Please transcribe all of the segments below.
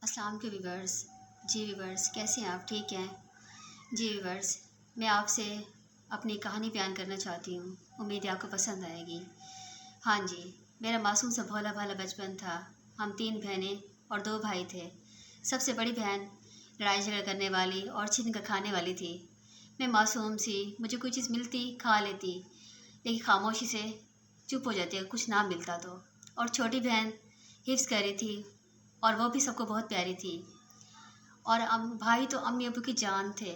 السلام علیکم ویورس۔ جی ویورس، کیسے ہیں آپ؟ ٹھیک ہیں؟ جی ویورس، میں آپ سے اپنی کہانی بیان کرنا چاہتی ہوں، امید ہے آپ کو پسند آئے گی۔ ہاں جی، میرا معصوم سا بھولا بھالا بچپن تھا۔ ہم 3 بہنیں اور 2 بھائی تھے۔ سب سے بڑی بہن لڑائی جھگڑا کرنے والی اور چھین کر کھانے والی تھی۔ میں معصوم سی، مجھے کوئی چیز ملتی کھا لیتی، لیکن خاموشی سے چپ ہو جاتی کچھ نہ ملتا تو۔ اور چھوٹی بہن حفظ کر رہی تھی اور وہ بھی سب کو بہت پیاری تھی۔ اور بھائی تو امی ابو کی جان تھے،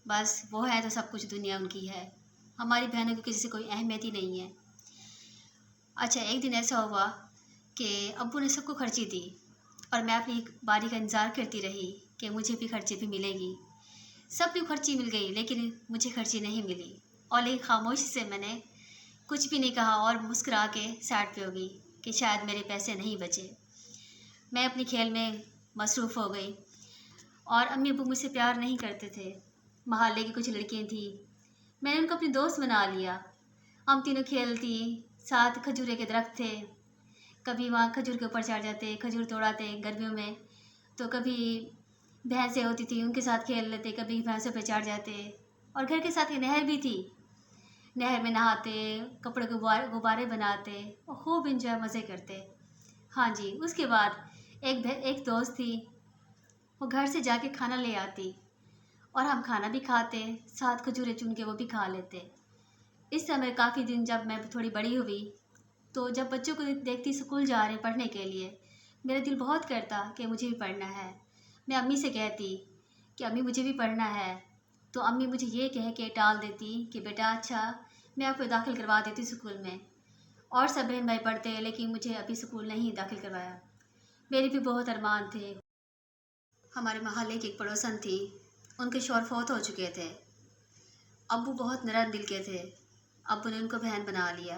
بس وہ ہے تو سب کچھ دنیا ان کی ہے۔ ہماری بہنوں کی کسی سے کوئی اہمیت ہی نہیں ہے۔ اچھا، ایک دن ایسا ہوا کہ ابو نے سب کو خرچی دی اور میں اپنی باری کا انتظار کرتی رہی کہ مجھے بھی خرچی بھی ملے گی۔ سب کو خرچی مل گئی لیکن مجھے خرچی نہیں ملی، اور لیکن خاموشی سے میں نے کچھ بھی نہیں کہا اور مسکرا کے سائڈ پہ ہو گئی کہ شاید میرے پیسے نہیں بچے۔ میں اپنی کھیل میں مصروف ہو گئی اور امی ابو مجھ سے پیار نہیں کرتے تھے۔ محلے کی کچھ لڑکیاں تھیں، میں نے ان کو اپنی دوست بنا لیا۔ ہم تینوں کھیلتی، ساتھ کھجورے کے درخت تھے، کبھی وہاں کھجور کے اوپر چڑھ جاتے، کھجور توڑاتے گرمیوں میں، تو کبھی بھینسیں ہوتی تھیں ان کے ساتھ کھیل لیتے، کبھی بھینسوں پہ چڑھ جاتے۔ اور گھر کے ساتھ ایک نہر بھی تھی، نہر میں نہاتے، کپڑے کے غبارے بناتے اور خوب انجوائے مزے کرتے۔ ہاں جی، اس کے بعد ایک دوست تھی، وہ گھر سے جا کے کھانا لے آتی اور ہم کھانا بھی کھاتے، ساتھ کھجورے چن کے وہ بھی کھا لیتے۔ اس طرح میں کافی دن، جب میں تھوڑی بڑی ہوئی تو جب بچوں کو دیکھتی اسکول جا رہے ہیں پڑھنے کے لیے، میرا دل بہت کرتا کہ مجھے بھی پڑھنا ہے۔ میں امی سے کہتی کہ امی مجھے بھی پڑھنا ہے، تو امی مجھے یہ کہہ کے ٹال دیتی کہ بیٹا اچھا میں آپ کو داخل کروا دیتی اسکول میں، اور سب بہن بھائی پڑھتے ہیں لیکن مجھے ابھی اسکول نہیں داخل کروایا۔ میرے بھی بہت ارمان تھے۔ ہمارے محلے کی ایک پڑوسن تھی، ان کے شوہر فوت ہو چکے تھے۔ ابو بہت نرم دل کے تھے، ابو نے ان کو بہن بنا لیا،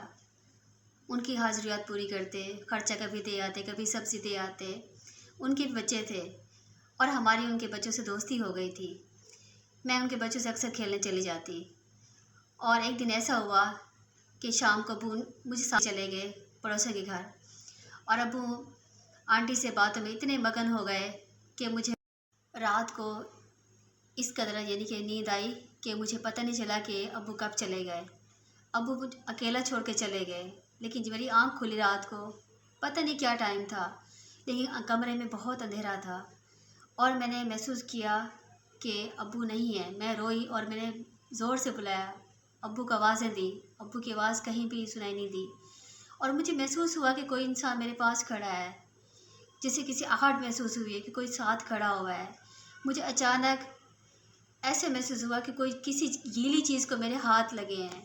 ان کی حاضریات پوری کرتے، خرچہ کبھی دے آتے، کبھی سبزی دے آتے۔ ان کے بھی بچے تھے اور ہماری ان کے بچوں سے دوستی ہو گئی تھی۔ میں ان کے بچوں سے اکثر کھیلنے چلی جاتی۔ اور ایک دن ایسا ہوا کہ شام کو ابو مجھے ساتھ چلے گئے پڑوسوں کے گھر، اور ابو آنٹی سے باتوں میں اتنے مگن ہو گئے کہ مجھے رات کو اس قدر یعنی کہ نیند آئی کہ مجھے پتہ نہیں چلا کہ ابو کب چلے گئے۔ ابو مجھے اکیلا چھوڑ کے چلے گئے، لیکن جب میری آنکھ کھلی رات کو، پتہ نہیں کیا ٹائم تھا، لیکن کمرے میں بہت اندھیرا تھا اور میں نے محسوس کیا کہ ابو نہیں ہے۔ میں روئی اور میں نے زور سے بلایا، ابو کو آوازیں دی، ابو کی آواز کہیں بھی سنائی نہیں دی، اور مجھے محسوس ہوا کہ کوئی انسان میرے پاس کھڑا ہے، جیسے کسی آہٹ محسوس ہوئی ہے کہ کوئی ساتھ کھڑا ہوا ہے۔ مجھے اچانک ایسے محسوس ہوا کہ کوئی کسی گیلی چیز کو میرے ہاتھ لگے ہیں۔